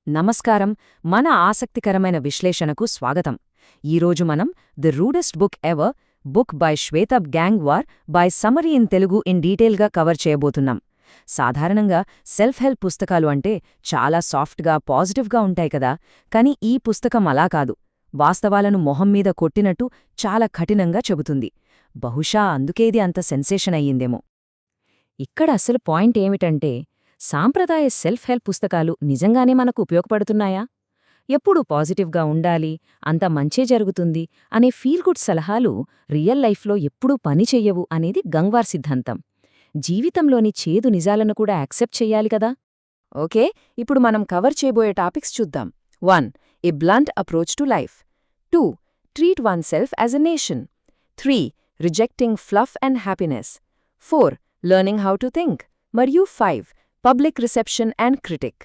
నమస్కారం. మన ఆసక్తికరమైన విశ్లేషణకు స్వాగతం. ఈరోజు మనం the rudest book ever book by Shweta Gangwar by summary in Telugu in డీటెయిల్గా కవర్ చేయబోతున్నాం. సాధారణంగా సెల్ఫ్ హెల్ప్ పుస్తకాలు అంటే చాలా సాఫ్ట్గా పాజిటివ్గా ఉంటాయి కదా, కానీ ఈ పుస్తకం అలా కాదు. వాస్తవాలను మొహం మీద కొట్టినట్టు చాలా కఠినంగా చెబుతుంది. బహుశా అందుకేది అంత సెన్సేషన్ అయ్యిందేమో. ఇక్కడ అసలు పాయింట్ ఏమిటంటే, సాంప్రదాయ సెల్ఫ్ హెల్ప్ పుస్తకాలు నిజంగానే మనకు ఉపయోగపడుతున్నాయా? ఎప్పుడూ పాజిటివ్గా ఉండాలి, అంతా మంచే జరుగుతుంది అనే ఫీల్ గుడ్ సలహాలు రియల్ లైఫ్లో ఎప్పుడూ పనిచెయ్యవు అనేది గంగ్వార్ సిద్ధాంతం. జీవితంలోని చేదు నిజాలను కూడా యాక్సెప్ట్ చెయ్యాలి కదా. ఓకే, ఇప్పుడు మనం కవర్ చేయబోయే టాపిక్స్ చూద్దాం. 1. A blunt approach to life. 2. Treat one self as a nation. 3. Rejecting fluff and happiness. 4. Learning how to think. మరియు 5. Public reception and critic.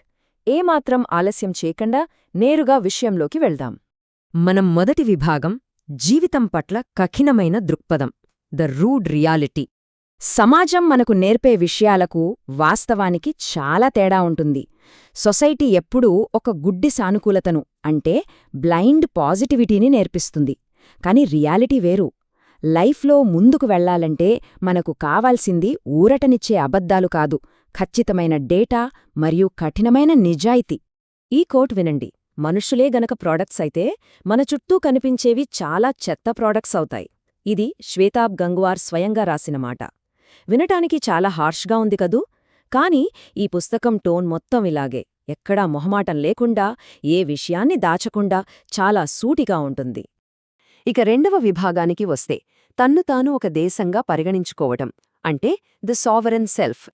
ఏమాత్రం ఆలస్యం చేయకుండా నేరుగా విషయంలోకి వెళ్దాం. మనం మొదటి విభాగం జీవితం పట్ల కఠినమైన దృక్పథం, ద రూడ్ రియాలిటీ. సమాజం మనకు నేర్పే విషయాలకు వాస్తవానికి చాలా తేడా ఉంటుంది. సొసైటీ ఎప్పుడూ ఒక గుడ్డి సానుకూలతను, అంటే బ్లైండ్ పాజిటివిటీని నేర్పిస్తుంది. కాని రియాలిటీ వేరు. లైఫ్లో ముందుకు వెళ్లాలంటే మనకు కావాల్సింది ఊరటనిచ్చే అబద్ధాలు కాదు, ఖచ్చితమైన డేటా మరియు కఠినమైన నిజాయితీ. ఈ కోట్ వినండి. మనుషులే గనక ప్రోడక్ట్స్ అయితే మన చుట్టూ కనిపించేవి చాలా చెత్త ప్రోడక్ట్స్ అవుతాయి. ఇది శ్వేతాబ్ గంగ్వార్ స్వయంగా రాసిన మాట. వినటానికి చాలా హార్ష్గా ఉంది కదూ, కానీ ఈ పుస్తకం టోన్ మొత్తం ఇలాగే, ఎక్కడా మొహమాటం లేకుండా, ఏ విషయాన్ని దాచకుండా చాలా సూటిగా ఉంటుంది. ఇక రెండవ విభాగానికి వస్తే, తన్ను తాను ఒక దేశంగా పరిగణించుకోవటం, అంటే ది సావరెన్ సెల్ఫ్.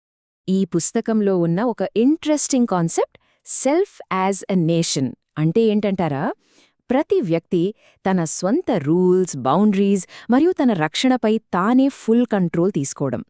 ఈ పుస్తకంలో ఉన్న ఒక interesting concept self as a nation. అంటే ఏంటంటారా? ప్రతి వ్యక్తి తన స్వంత రూల్స్, బౌండరీస్ మరియు తన రక్షణపై తానే ఫుల్ కంట్రోల్ తీసుకోవడం.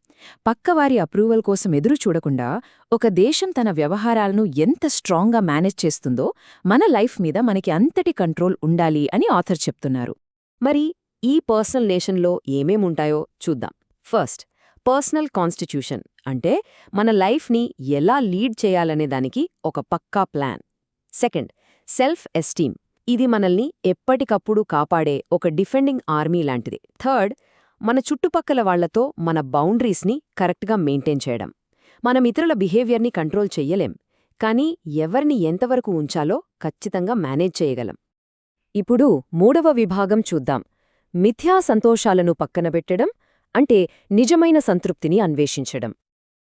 పక్కవారి అప్రూవల్ కోసం ఎదురు చూడకుండా ఒక దేశం తన వ్యవహారాలను ఎంత స్ట్రాంగ్గా మేనేజ్ చేస్తుందో మన లైఫ్ మీద మనకి అంతటి కంట్రోల్ ఉండాలి అని ఆథర్ చెప్తున్నారు. మరి ఈ పర్సనల్ నేషన్లో ఏమేముంటాయో చూద్దాం. ఫస్ట్, పర్సనల్ కాన్స్టిట్యూషన్, అంటే మన లైఫ్ని ఎలా లీడ్ చేయాలనే దానికి ఒక పక్కా ప్లాన్. సెకండ్, సెల్ఫ్ ఎస్టీమ్, ఇది మనల్ని ఎప్పటికప్పుడు కాపాడే ఒక డిఫెండింగ్ ఆర్మీ లాంటిది. థర్డ్, మన చుట్టుపక్కల వాళ్లతో మన బౌండరీస్ని కరెక్ట్గా మెయింటైన్ చేయడం. మనం ఇతరుల బిహేవియర్ని కంట్రోల్ చెయ్యలేం, కానీ ఎవరిని ఎంతవరకు ఉంచాలో ఖచ్చితంగా మేనేజ్ చేయగలం. ఇప్పుడు మూడవ విభాగం చూద్దాం. మిథ్యా సంతోషాలను పక్కనబెట్టడం, అంటే నిజమైన సంతృప్తిని అన్వేషించడం.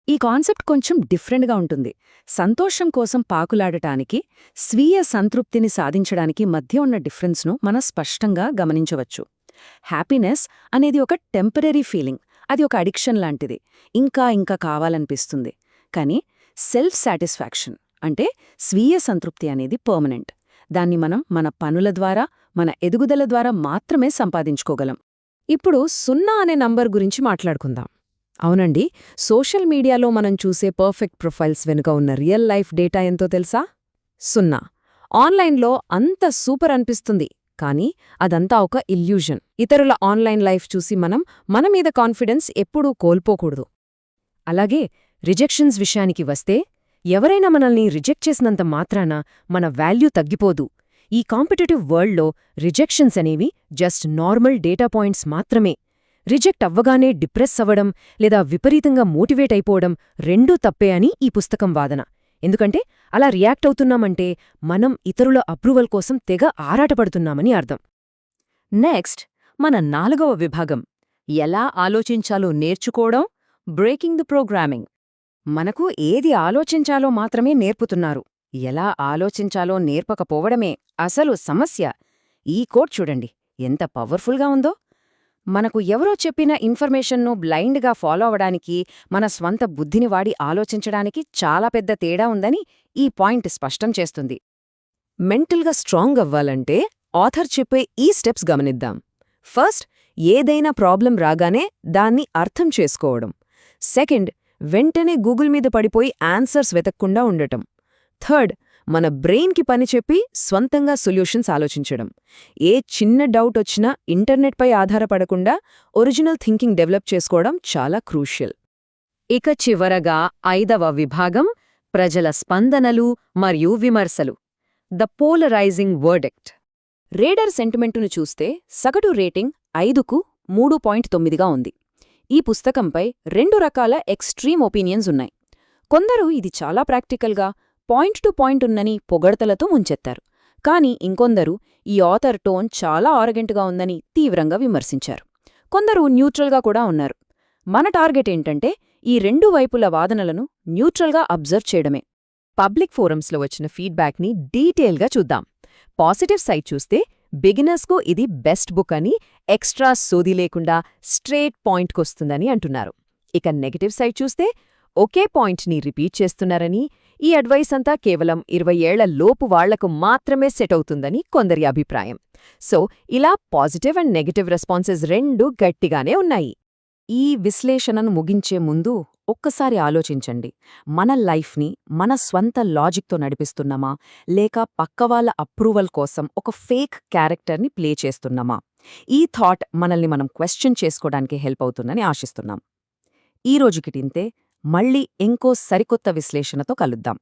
ఈ కాన్సెప్ట్ కొంచెం డిఫరెంట్గా ఉంటుంది. సంతోషం కోసం పాకులాడటానికి, స్వీయ సంతృప్తిని సాధించడానికి మధ్య ఉన్న డిఫరెన్స్ను మనం స్పష్టంగా గమనించవచ్చు. హ్యాపీనెస్ అనేది ఒక టెంపరరీ ఫీలింగ్, అది ఒక అడిక్షన్ లాంటిది, ఇంకా ఇంకా కావాలనిపిస్తుంది. కానీ సెల్ఫ్ సాటిస్ఫాక్షన్, అంటే స్వీయ సంతృప్తి అనేది పర్మనెంట్. దాన్ని మనం మన పనుల ద్వారా, మన ఎదుగుదల ద్వారా మాత్రమే సంపాదించుకోగలం. ఇప్పుడు 0 అనే నంబర్ గురించి మాట్లాడుకుందాం. అవునండి, సోషల్ మీడియాలో మనం చూసే పర్ఫెక్ట్ ప్రొఫైల్స్ వెనుక ఉన్న రియల్ లైఫ్ డేటా ఎంతో తెలుసా? 0. ఆన్లైన్లో అంత సూపర్ అనిపిస్తుంది, కానీ అదంతా ఒక ఇల్యూజన్. ఇతరుల ఆన్లైన్ లైఫ్ చూసి మన మీద కాన్ఫిడెన్స్ ఎప్పుడూ కోల్పోకూడదు. అలాగే రిజెక్షన్స్ విషయానికి వస్తే, ఎవరైనా మనల్ని రిజెక్ట్ చేసినంత మాత్రాన మన వాల్యూ తగ్గిపోదు. ఈ కాంపిటేటివ్ వరల్డ్లో రిజెక్షన్స్ అనేవి జస్ట్ నార్మల్ డేటా పాయింట్స్ మాత్రమే. రిజెక్ట్ అవ్వగానే డిప్రెస్ అవ్వడం లేదా విపరీతంగా మోటివేట్ అయిపోవడం రెండూ తప్పే అని ఈ పుస్తకం వాదన. ఎందుకంటే అలా రియాక్ట్ అవుతున్నామంటే మనం ఇతరుల అప్రూవల్ కోసం తెగ ఆరాటపడుతున్నామని అర్థం. నెక్స్ట్, మన 4వ విభాగం, ఎలా ఆలోచించాలో నేర్చుకోవడం, బ్రేకింగ్ ది ప్రోగ్రామింగ్. మనకు ఏది ఆలోచించాలో మాత్రమే నేర్పుతున్నారు, ఎలా ఆలోచించాలో నేర్పకపోవడమే అసలు సమస్య. ఈ కోట్ చూడండి, ఎంత పవర్ఫుల్గా ఉందో. మనకు ఎవరో చెప్పిన ఇన్ఫర్మేషన్ను బ్లైండ్గా ఫాలో అవడానికి, మన స్వంత బుద్ధిని వాడి ఆలోచించడానికి చాలా పెద్ద తేడా ఉందని ఈ పాయింట్ స్పష్టం చేస్తుంది. మెంటల్గా స్ట్రాంగ్ అవ్వాలంటే ఆథర్ చెప్పే ఈ స్టెప్స్ గమనిద్దాం. ఫస్ట్, ఏదైనా ప్రాబ్లం రాగానే దాన్ని అర్థం చేసుకోవడం. సెకండ్, వెంటనే గూగుల్ మీద పడిపోయి ఆన్సర్స్ వెతక్కుండా ఉండటం. థర్డ్, మన బ్రెయిన్కి పని చెప్పి స్వంతంగా సొల్యూషన్స్ ఆలోచించడం. ఏ చిన్న డౌట్ వచ్చినా ఇంటర్నెట్పై ఆధారపడకుండా ఒరిజినల్ థింకింగ్ డెవలప్ చేసుకోవడం చాలా క్రూషియల్. ఇక చివరగా 5వ విభాగం, ప్రజల స్పందనలు మరియు విమర్శలు. The polarising verdict. రేడర్ సెంటిమెంటును చూస్తే సగటు రేటింగ్ 5కు 3.9గా ఉంది. ఈ పుస్తకంపై 2 రకాల ఎక్స్ట్రీమ్ ఒపీనియన్స్ ఉన్నాయి. కొందరు ఇది చాలా ప్రాక్టికల్గా పాయింట్ టు పాయింట్ ఉన్నని పొగడ్తలతో ముంచెత్తారు. కానీ ఇంకొందరు ఈ ఆథర్ టోన్ చాలా ఆరగెంట్గా ఉందని తీవ్రంగా విమర్శించారు. కొందరు న్యూట్రల్గా కూడా ఉన్నారు. మన టార్గెట్ ఏంటంటే ఈ 2 వైపుల వాదనలను న్యూట్రల్గా అబ్జర్వ్ చేయడమే. పబ్లిక్ ఫోరమ్స్లో వచ్చిన ఫీడ్బ్యాక్ని డీటెయిల్గా చూద్దాం. పాజిటివ్ సైడ్ చూస్తే బిగినర్స్కు ఇది బెస్ట్ బుక్ అని, ఎక్స్ట్రా సోది లేకుండా స్ట్రేట్ పాయింట్కొస్తుందని అంటున్నారు. ఇక నెగటివ్ సైడ్ చూస్తే ఒకే పాయింట్ని రిపీట్ చేస్తున్నారని, ఈ అడ్వైస్ అంతా కేవలం 20 ఏళ్ల లోపు వాళ్లకు మాత్రమే సెట్ అవుతుందని కొందరి అభిప్రాయం. సో ఇలా పాజిటివ్ అండ్ నెగటివ్ రెస్పాన్సెస్ 2 గట్టిగానే ఉన్నాయి. ఈ విశ్లేషణను ముగించే ముందు ఒక్కసారి ఆలోచించండి. మన లైఫ్ని మన స్వంత లాజిక్తో నడిపిస్తున్నామా, లేక పక్కవాళ్ల అప్రూవల్ కోసం ఒక ఫేక్ క్యారెక్టర్ని ప్లే చేస్తున్నామా? ఈ థాట్ మనల్ని మనం క్వశ్చన్ చేసుకోవడానికి హెల్ప్ అవుతుందని ఆశిస్తున్నాం. ఈ రోజుకిటింతే. మళ్ళీ ఇంకో సరికొత్త విశ్లేషణతో కలుద్దాం.